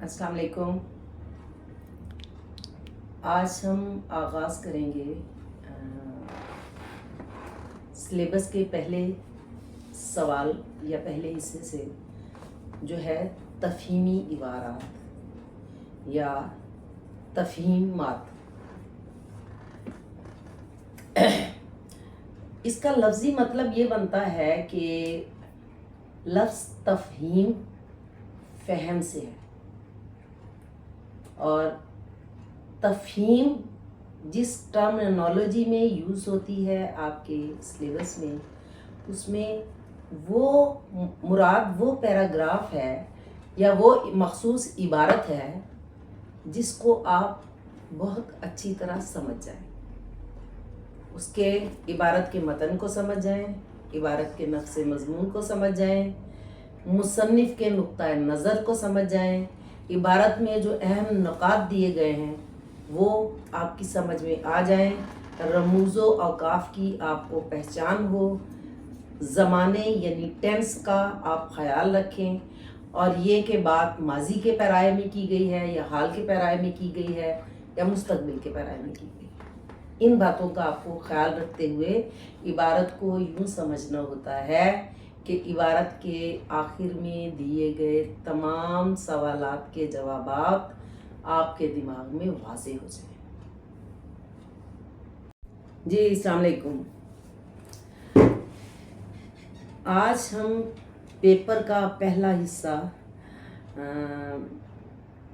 السلام علیکم۔ آج ہم آغاز کریں گے سلیبس کے پہلے سوال یا پہلے حصے سے، جو ہے تفہیمی عبارات یا تفہیمات۔ اس کا لفظی مطلب یہ بنتا ہے کہ لفظ تفہیم فہم سے ہے، اور تفہیم جس ٹرمنالوجی میں یوز ہوتی ہے آپ کے سلیبس میں، اس میں وہ مراد وہ پیراگراف ہے یا وہ مخصوص عبارت ہے جس کو آپ بہت اچھی طرح سمجھ جائیں، اس کے عبارت کے متن کو سمجھ جائیں، عبارت کے نفس مضمون کو سمجھ جائیں، مصنف کے نقطۂ نظر کو سمجھ جائیں، عبارت میں جو اہم نکات دیے گئے ہیں وہ آپ کی سمجھ میں آ جائیں، رموز و اوقاف کی آپ کو پہچان ہو، زمانے یعنی ٹینس کا آپ خیال رکھیں، اور یہ کہ بات ماضی کے پیرائے میں کی گئی ہے یا حال کے پیرائے میں کی گئی ہے یا مستقبل کے پیرائے میں کی گئی ہے، ان باتوں کا آپ کو خیال رکھتے ہوئے عبارت کو یوں سمجھنا ہوتا ہے کہ عبارت کے آخر میں دیے گئے تمام سوالات کے جوابات آپ کے دماغ میں واضح ہو جائیں۔ جی السلام علیکم۔ آج ہم پیپر کا پہلا حصہ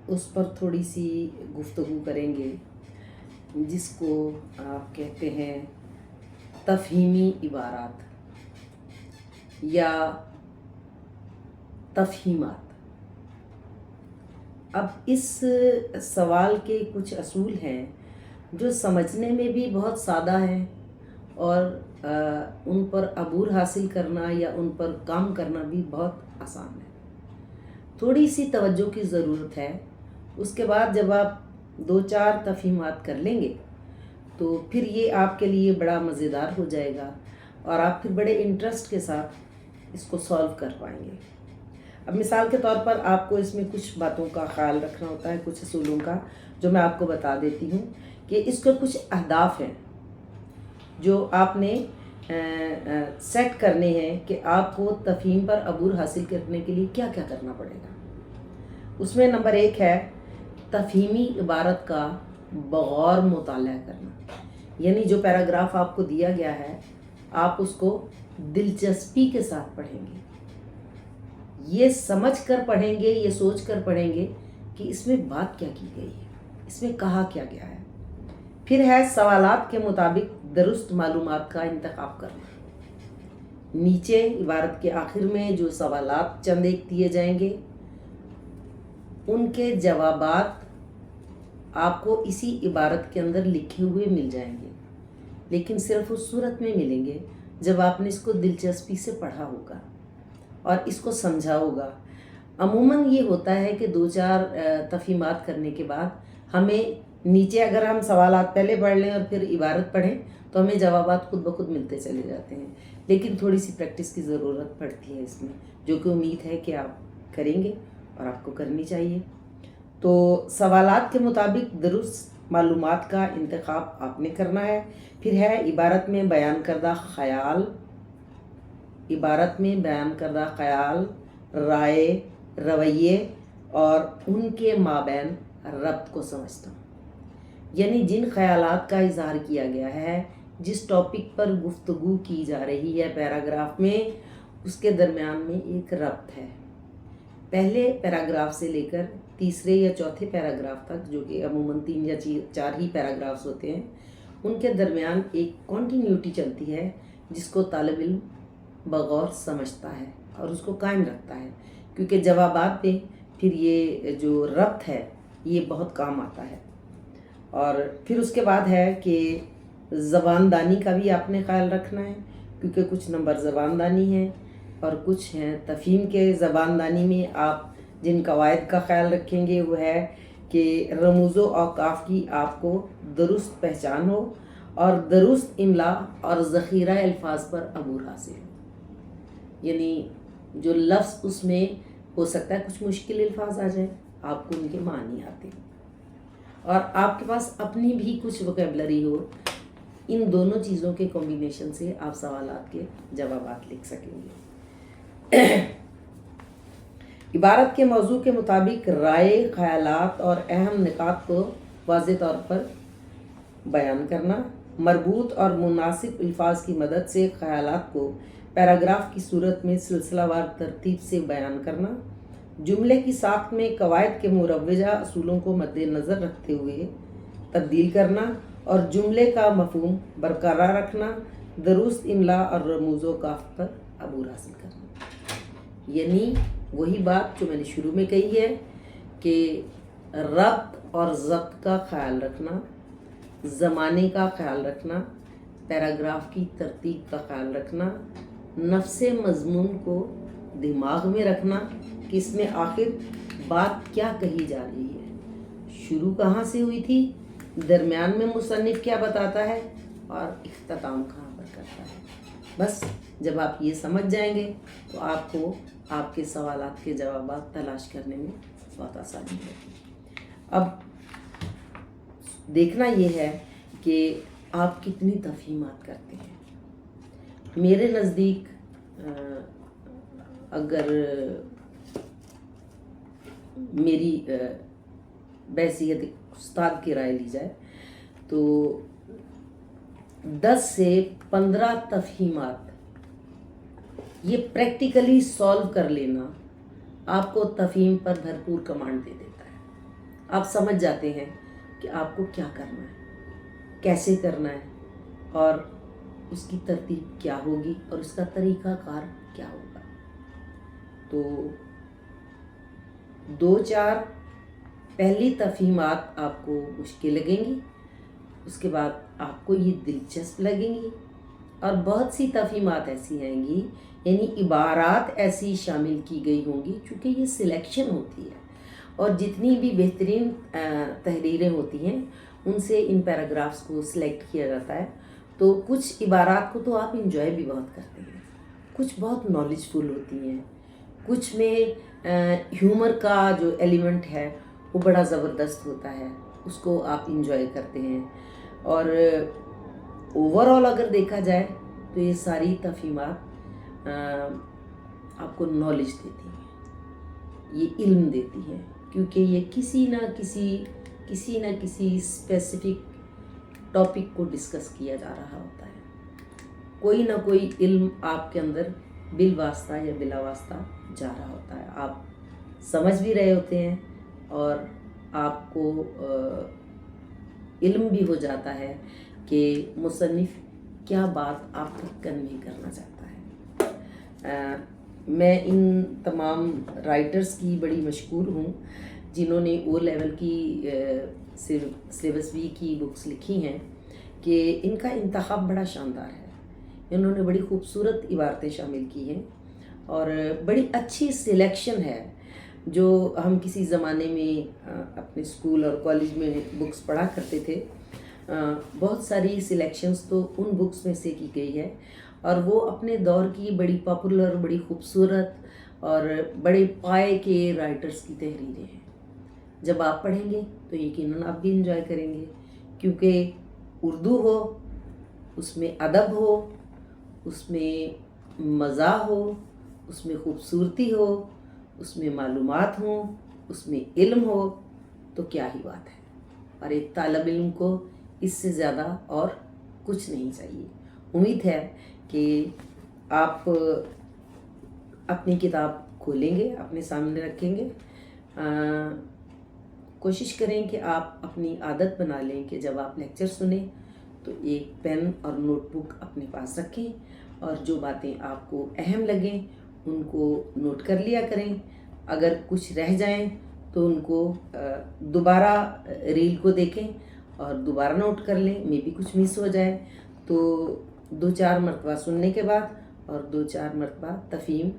اس پر تھوڑی سی گفتگو کریں گے، جس کو آپ کہتے ہیں تفہیمی عبارات یا تفہیمات۔ اب اس سوال کے کچھ اصول ہیں جو سمجھنے میں بھی بہت سادہ ہیں، اور ان پر عبور حاصل کرنا یا ان پر کام کرنا بھی بہت آسان ہے۔ تھوڑی سی توجہ کی ضرورت ہے۔ اس کے بعد جب آپ 2-4 تفہیمات کر لیں گے تو پھر یہ آپ کے لیے بڑا مزیدار ہو جائے گا، اور آپ پھر بڑے انٹرسٹ کے ساتھ اس کو سولو کر پائیں گے۔ اب مثال کے طور پر آپ کو اس میں کچھ باتوں کا خیال رکھنا ہوتا ہے، کچھ اصولوں کا، جو میں آپ کو بتا دیتی ہوں کہ اس کے کچھ اہداف ہیں جو آپ نے سیٹ کرنے ہیں کہ آپ کو تفہیم پر عبور حاصل کرنے کے لیے کیا کیا کرنا پڑے گا۔ اس میں نمبر 1 ہے تفہیمی عبارت کا بغور مطالعہ کرنا، یعنی جو پیراگراف آپ کو دیا گیا ہے آپ اس کو دلچسپی کے ساتھ پڑھیں گے، یہ سمجھ کر پڑھیں گے، یہ سوچ کر پڑھیں گے کہ اس میں بات کیا کی گئی ہے، اس میں کہا کیا گیا ہے۔ پھر ہے سوالات کے مطابق درست معلومات کا انتخاب کرنا۔ نیچے عبارت کے آخر میں جو سوالات چند ایک دیے جائیں گے، ان کے جوابات آپ کو اسی عبارت کے اندر لکھے ہوئے مل جائیں گے، لیکن صرف اس صورت میں ملیں گے جب آپ نے اس کو دلچسپی سے پڑھا ہوگا اور اس کو سمجھا ہوگا۔ عموماً یہ ہوتا ہے کہ 2-4 تفہیمات کرنے کے بعد ہمیں نیچے اگر ہم سوالات پہلے پڑھ لیں اور پھر عبارت پڑھیں تو ہمیں جوابات خود بخود ملتے چلے جاتے ہیں، لیکن تھوڑی سی پریکٹس کی ضرورت پڑتی ہے اس میں، جو کہ امید ہے کہ آپ کریں گے اور آپ کو کرنی چاہیے۔ تو سوالات کے مطابق درست معلومات کا انتخاب آپ نے کرنا ہے۔ پھر ہے عبارت میں بیان کردہ خیال، عبارت میں بیان کردہ خیال، رائے، رویے اور ان کے مابین ربط کو سمجھتا ہوں، یعنی جن خیالات کا اظہار کیا گیا ہے، جس ٹاپک پر گفتگو کی جا رہی ہے پیراگراف میں، اس کے درمیان میں ایک ربط ہے۔ پہلے پیراگراف سے لے کر تیسرے یا چوتھے پیراگراف تک، جو کہ عموماً 3 یا 4 ہی پیراگرافز ہوتے ہیں، ان کے درمیان ایک کنٹینیوٹی چلتی ہے جس کو طالب علم بغور سمجھتا ہے اور اس کو قائم رکھتا ہے، کیونکہ جوابات میں پھر یہ جو ربط ہے یہ بہت کام آتا ہے۔ اور پھر اس کے بعد ہے کہ زبان دانی کا بھی آپ نے خیال رکھنا ہے، کیونکہ کچھ نمبر زبان دانی ہیں اور کچھ ہیں تفہیم کے۔ زبان دانی میں آپ جن قواعد کا خیال رکھیں گے وہ ہے کہ رموز و اوقاف کی آپ کو درست پہچان ہو، اور درست املا اور ذخیرہ الفاظ پر عبور حاصل ہو، یعنی جو لفظ اس میں ہو سکتا ہے کچھ مشکل الفاظ آ جائیں، آپ کو ان کے معنی آتے اور آپ کے پاس اپنی بھی کچھ ووکیبلری ہو، ان دونوں چیزوں کے کمبینیشن سے آپ سوالات کے جوابات لکھ سکیں گے۔ عبارت کے موضوع کے مطابق رائے، خیالات اور اہم نکات کو واضح طور پر بیان کرنا، مربوط اور مناسب الفاظ کی مدد سے خیالات کو پیراگراف کی صورت میں سلسلہ وار ترتیب سے بیان کرنا، جملے کی ساخت میں قواعد کے مروجہ اصولوں کو مد نظر رکھتے ہوئے تبدیل کرنا اور جملے کا مفہوم برقرار رکھنا، درست املا اور رموز و قاف پر عبور حاصل کرنا۔ یعنی وہی بات جو میں نے شروع میں کہی ہے کہ ربط اور ضبط کا خیال رکھنا، زمانے کا خیال رکھنا، پیراگراف کی ترتیب کا خیال رکھنا، نفس مضمون کو دماغ میں رکھنا کہ اس میں آخر بات کیا کہی جا رہی ہے، شروع کہاں سے ہوئی تھی، درمیان میں مصنف کیا بتاتا ہے اور اختتام کہاں پر کرتا ہے۔ بس جب آپ یہ سمجھ جائیں گے تو آپ کو آپ کے سوالات کے جوابات تلاش کرنے میں بہت آسانی ہوگی۔ اب دیکھنا یہ ہے کہ آپ کتنی تفہیمات کرتے ہیں۔ میرے نزدیک اگر میری بحیثیت استاد کی رائے لی جائے تو 10 سے 15 تفہیمات یہ پریکٹیکلی سولو کر لینا آپ کو تفہیم پر بھرپور کمانڈ دے دیتا ہے۔ آپ سمجھ جاتے ہیں کہ آپ کو کیا کرنا ہے، کیسے کرنا ہے اور اس کی ترتیب کیا ہوگی اور اس کا طریقہ کار کیا ہوگا۔ تو 2-4 پہلی تفہیمات آپ کو مشکل لگیں گی، اس کے بعد آپ کو یہ دلچسپ لگیں گی اور بہت سی تفہیمات ایسی آئیں گی، یعنی عبارات ایسی شامل کی گئی ہوں گی چونکہ یہ سلیکشن ہوتی ہے اور جتنی بھی بہترین تحریریں ہوتی ہیں ان سے ان پیراگرافس کو سلیکٹ کیا جاتا ہے۔ تو کچھ عبارات کو تو آپ انجوائے بھی بہت کرتے ہیں، کچھ بہت نالج فل ہوتی ہیں، کچھ میں ہیومر کا جو ایلیمنٹ ہے وہ بڑا زبردست ہوتا ہے، اس کو آپ انجوائے کرتے ہیں۔ اور اوور آل اگر دیکھا جائے تو یہ ساری تفہیمات آپ کو نالج دیتی ہیں، یہ علم دیتی ہیں، کیونکہ یہ کسی نہ کسی اسپیسیفک ٹاپک کو ڈسکس کیا جا رہا ہوتا ہے، کوئی نہ کوئی علم آپ کے اندر بالواسطہ یا بلا واسطہ جا رہا ہوتا ہے، آپ سمجھ بھی رہے ہوتے ہیں اور آپ کو علم بھی ہو جاتا ہے کہ مصنف کیا بات آپ تک کنوے کرنا چاہتا ہے۔ میں ان تمام رائٹرز کی بڑی مشکور ہوں جنہوں نے او لیول کی سلیبس بی کی بکس لکھی ہیں کہ ان کا انتخاب بڑا شاندار ہے، انہوں نے بڑی خوبصورت عبارتیں شامل کی ہیں اور بڑی اچھی سلیکشن ہے۔ جو ہم کسی زمانے میں اپنے اسکول اور کالج میں بکس پڑھا کرتے تھے، بہت ساری سلیکشنز تو ان بکس میں سے کی گئی ہے اور وہ اپنے دور کی بڑی پاپولر، بڑی خوبصورت اور بڑے پائے کے رائٹرز کی تحریریں ہیں۔ جب آپ پڑھیں گے تو یقیناً آپ بھی انجوائے کریں گے، کیونکہ اردو ہو، اس میں ادب ہو، اس میں مزاح ہو، اس میں خوبصورتی ہو، اس میں معلومات ہوں، اس میں علم ہو، تو کیا ہی بات ہے۔ اور ایک طالب علم کو اس سے زیادہ اور کچھ نہیں چاہیے۔ امید ہے کہ آپ اپنی کتاب کھولیں گے، اپنے سامنے رکھیں گے، کوشش کریں کہ آپ اپنی عادت بنا لیں کہ جب آپ لیکچر سنیں تو ایک پین اور نوٹ بک اپنے پاس رکھیں اور جو باتیں آپ کو اہم لگیں ان کو نوٹ کر لیا کریں، اگر کچھ رہ جائیں تو ان کو دوبارہ ریل کو دیکھیں اور دوبارہ نوٹ کر لیں، میں بھی کچھ مس ہو جائے تو 2-4 مرتبہ سننے کے بعد اور 2-4 مرتبہ تفہیم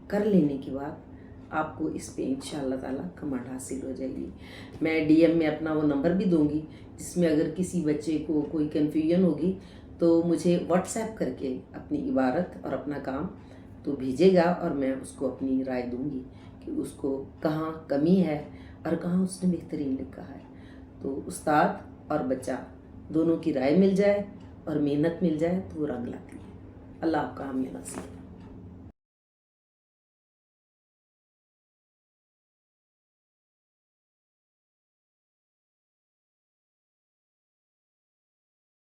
کر لینے کے بعد آپ کو اس پہ انشاءاللہ تعالیٰ کمانڈ حاصل ہو جائے گی۔ میں ڈی ایم میں اپنا وہ نمبر بھی دوں گی، جس میں اگر کسی بچے کو کوئی کنفیوژن ہوگی تو مجھے واٹس ایپ کر کے اپنی عبارت اور اپنا کام تو بھیجے گا اور میں اس کو اپنی رائے دوں گی کہ کہ اس کو کہاں کمی ہے اور کہاں اس نے بہترین لکھا ہے. تو استاد اور بچہ دونوں کی رائے مل جائے اور محنت مل جائے تو وہ رنگ لاتی ہے. اللہ آپ کا حامی نصیب.